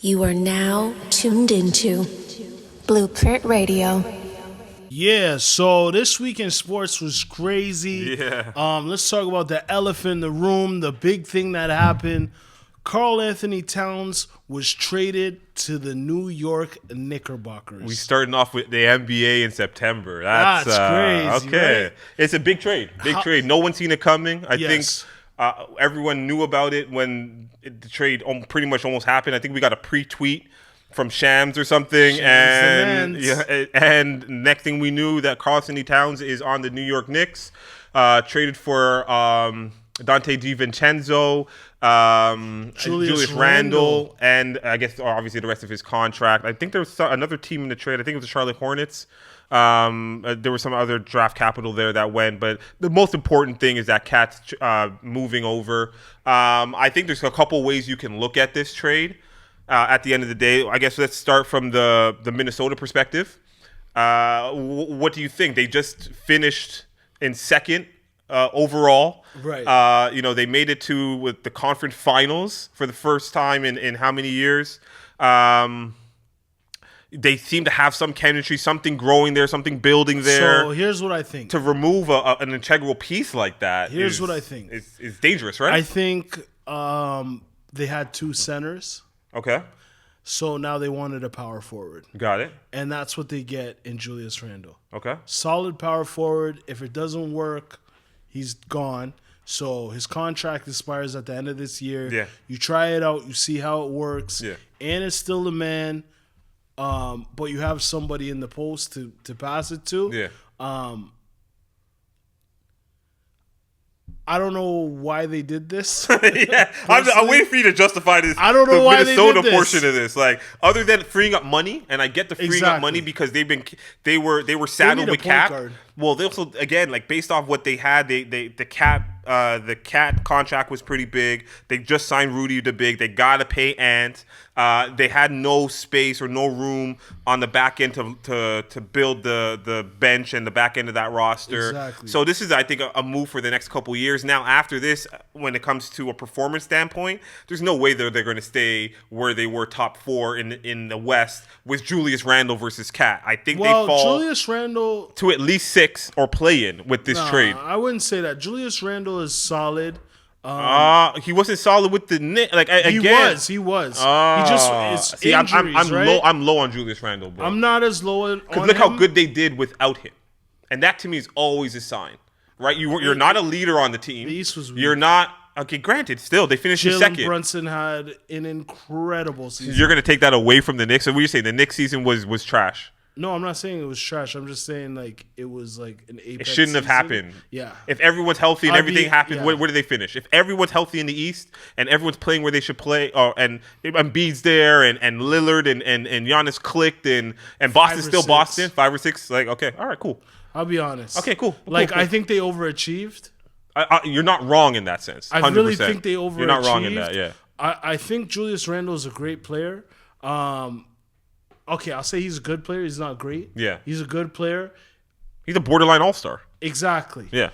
You are now tuned into Blueprint Radio. Yeah, so this week in sports was crazy. Yeah. Let's talk about the elephant in the room, the big thing that happened. Karl Anthony Towns was traded to the New York Knickerbockers. We starting off with the NBA in September. That's crazy. Okay. Right? It's a big trade. Trade. No one's seen it coming. I think Yes. everyone knew about it when the trade pretty much almost happened. I think we got a pre-tweet from Shams or something, and next thing we knew that Karl Anthony Towns is on the New York Knicks, traded for Dante DiVincenzo, Julius Randle, and I guess obviously the rest of his contract. I think there was another team in the trade. I think it was the Charlotte Hornets. There was some other draft capital there that went, but the most important thing is that Cat's moving over. I think there's a couple ways you can look at this trade. At the end of the day, I guess let's start from the Minnesota perspective. What do you think? They just finished in second overall. Right. They made it with the conference finals for the first time in how many years? They seem to have some chemistry, something growing there, something building there. So here's what I think. To remove an integral piece like that Here's what I think. Is dangerous, right? I think they had two centers. Okay. So now they wanted a power forward. Got it. And that's what they get in Julius Randle. Okay. Solid power forward. If it doesn't work, he's gone. So his contract expires at the end of this year. Yeah. You try it out. You see how it works. Yeah. And it's still the man. But you have somebody in the post to pass it to. Yeah. I don't know why they did this. Yeah, I'm waiting for you to justify this. I don't know why they Minnesota did this. portion of this, like other than freeing up money, and I get the freeing up money because they were saddled need a with point cap. guard. Well, they also again like based off what they had, the cat contract was pretty big. They just signed Rudy the Big. They gotta pay Ant. They had no space or no room on the back end to build the bench and the back end of that roster. Exactly. So this is, I think, a move for the next couple years. Now, after this, when it comes to a performance standpoint, there's no way they're going to stay where they were top four in the West with Julius Randle versus Cat. I think they fall Julius Randle to at least 6 or play in with this trade. I wouldn't say that. Julius Randle is solid. He wasn't solid with the Knicks. He was. He just it's injuries, right? I'm low on Julius Randle, bro. I'm not as low on Because look him. how good they did without him, and that to me is always a sign, right? You're not a leader on the team. The East was weak. You're not. Okay, granted, still they finished in Jalen second. Brunson had an incredible season. You're gonna take that away from the Knicks. So what you're saying? The Knicks season was trash. No, I'm not saying it was trash. I'm just saying like it was like an apex. It shouldn't have season. happened. Yeah. If everyone's healthy and everything happens, yeah. where do they finish? If everyone's healthy in the East and everyone's playing where they should play, and Embiid's there and Lillard and Giannis clicked and Boston's still 6. Boston, 5 or 6. Like, okay, all right, cool. I'll be honest. Okay, cool. Like Cool. I think they overachieved. You're not wrong in that sense. 100%. I really think they overachieved. You're not wrong in that, yeah. I think Julius Randle is a great player. Okay, I'll say he's a good player. He's not great. Yeah. He's a good player. He's a borderline all-star. Exactly. Yeah.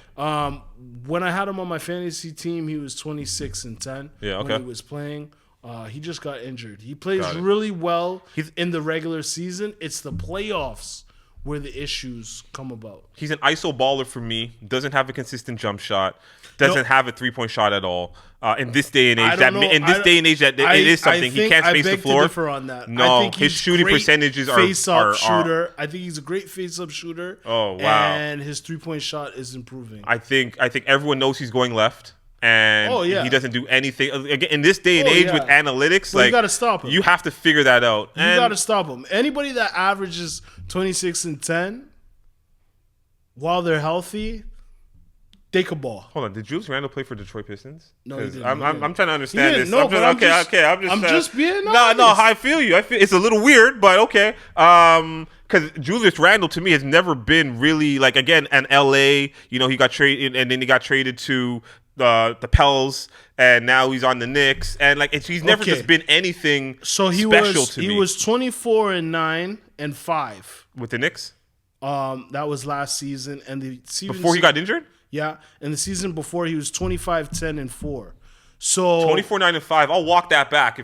When I had him on my fantasy team, he was 26-10. Yeah, okay. When he was playing. He just got injured. He plays Got it. really well in the regular season. It's the playoffs where the issues come about. He's an ISO baller for me. Doesn't have a consistent jump shot. Doesn't have a three-point shot at all. In this day and age, it is something. He can't space the floor. I beg to differ on that. No, I think his he's shooting great percentages are face-up shooter. I think he's a great face-up shooter. Oh, wow. And his three-point shot is improving. I think everyone knows he's going left. And he doesn't do anything. Again, in this day and age with analytics, you got to stop him. You have to figure that out. You got to stop him. Anybody that averages 26-10 while they're healthy, they can ball. Hold on, did Julius Randle play for Detroit Pistons? No, he didn't. I'm trying to understand this. No, I'm just being honest. honest. I feel you. It's a little weird, but okay. Because Julius Randle to me has never been really like again an LA. He got traded and then he got traded to the Pels, and now he's on the Knicks, and like he's never just been anything. So he special to me. He was 24-9 and 5 with the Knicks. That was last season, and the season Before he got injured. Yeah, and the season before he was 25-10 and 4. So 24-9-5. I'll walk that back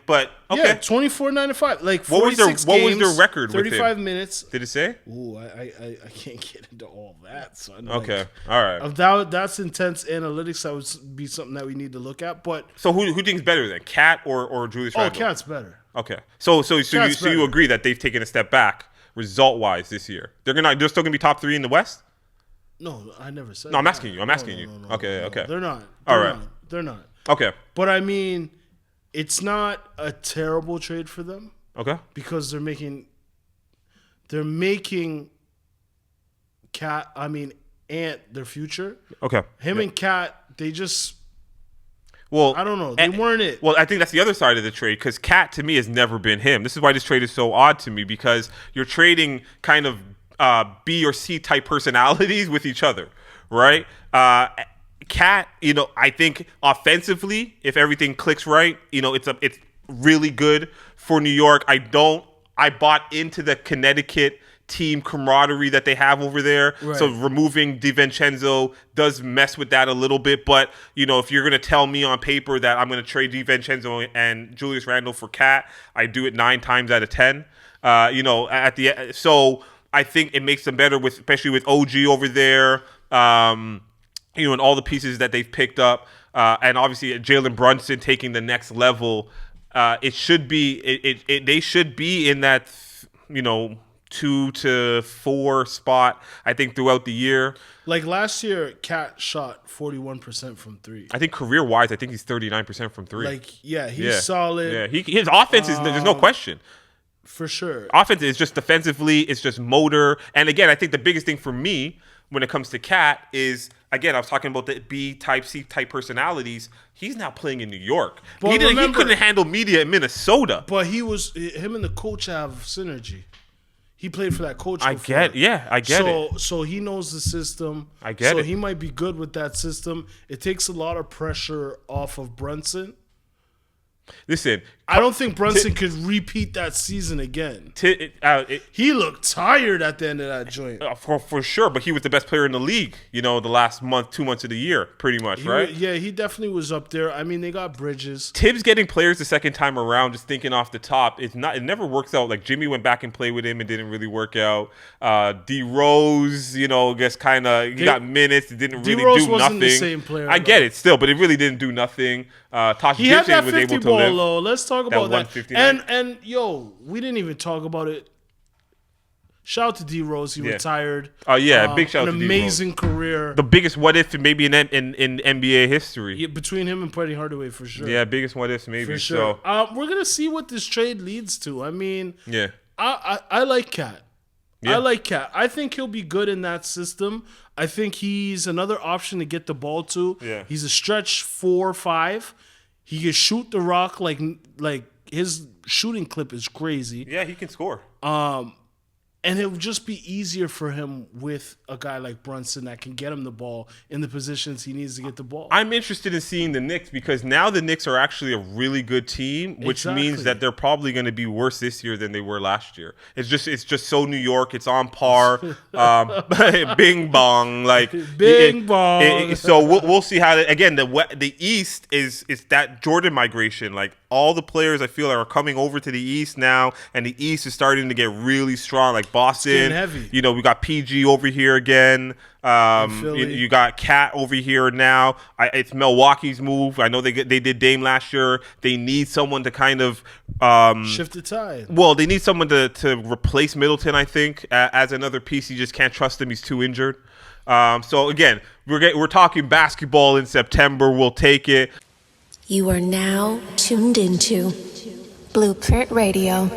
but okay. Yeah, 24-9-5. Like what was 46 their games, record? 35 with minutes. Did it say? Ooh, I can't get into all that. Son. Okay, like, all right. That's intense analytics. That would be something that we need to look at. But so who do you think is better then, Cat or Julius Randle? Cat's better. Okay, so you agree that they've taken a step back result wise this year? They're still gonna be top 3 in the West. No, I never said. No, I'm that. asking you. I'm asking you. Okay. They're not. All right. They're not. Okay. But I mean, it's not a terrible trade for them. Okay. Because they're making Ant their future. Okay. Him and Cat, they just. Well, I don't know. They weren't it. Well, I think that's the other side of the trade because Cat to me has never been him. This is why this trade is so odd to me because you're trading kind of B or C type personalities with each other, right? Cat, I think offensively, if everything clicks right, it's really good for New York. I bought into the Connecticut team camaraderie that they have over there. Right. So removing DiVincenzo does mess with that a little bit. But, if you're going to tell me on paper that I'm going to trade DiVincenzo and Julius Randle for Cat, I do it 9 times out of 10. So I think it makes them better especially with OG over there. And all the pieces that they've picked up, and obviously Jalen Brunson taking the next level. It should be they should be in that 2 to 4 spot. I think throughout the year. Like last year, Cat shot 41% from 3. I think career wise, I think he's 39% from 3. He's solid. Yeah, his offense is there's no question. For sure. Offense is just defensively, it's just motor, and again, I think the biggest thing for me when it comes to Cat is, again, I was talking about the B type, C type personalities. He's now playing in New York. He couldn't handle media in Minnesota. But him and the coach have synergy. He played for that coach before. I get it. So he knows the system. I get it. So he might be good with that system. It takes a lot of pressure off of Brunson. Listen, I don't think Brunson could repeat that season again. He looked tired at the end of that joint. For sure, but he was the best player in the league, the last 2 months of the year, pretty much, right? Yeah, he definitely was up there. I mean, they got Bridges. Tibbs getting players the second time around, just thinking off the top, it never works out. Like Jimmy went back and played with him and didn't really work out. D Rose, guess kind of he got minutes, it didn't really D-Rose do wasn't nothing. The same player. I get it still, but it really didn't do nothing. Tosh he had Gibson that was 50 able to ball live. though. Let's talk about that. And we didn't even talk about it. Shout out to D Rose. He retired. Oh yeah, big shout out to D Rose. An amazing career. The biggest what if maybe in NBA history. Yeah, between him and Penny Hardaway for sure. Yeah, biggest what if maybe. For sure. So we're gonna see what this trade leads to. I mean, yeah, I like Cat. Yeah. I like Cat. I think he'll be good in that system. I think he's another option to get the ball to. Yeah. He's a stretch 4-5. He can shoot the rock like his shooting clip is crazy. Yeah, he can score. And it would just be easier for him with a guy like Brunson that can get him the ball in the positions he needs to get the ball. I'm interested in seeing the Knicks because now the Knicks are actually a really good team, which means that they're probably going to be worse this year than they were last year. It's just so New York. It's on par. Bing bong, like bing bong. So we'll see how. Again, the East is that Jordan migration. Like all the players I feel are coming over to the East now, and the East is starting to get really strong. Like Boston, heavy. We got PG over here again. You got Cat over here now. It's Milwaukee's move. I know they did Dame last year. They need someone to kind of shift the tide. Well, they need someone to replace Middleton. I think as another piece. You just can't trust him. He's too injured. So again, we're talking basketball in September. We'll take it. You are now tuned into Blueprint Radio.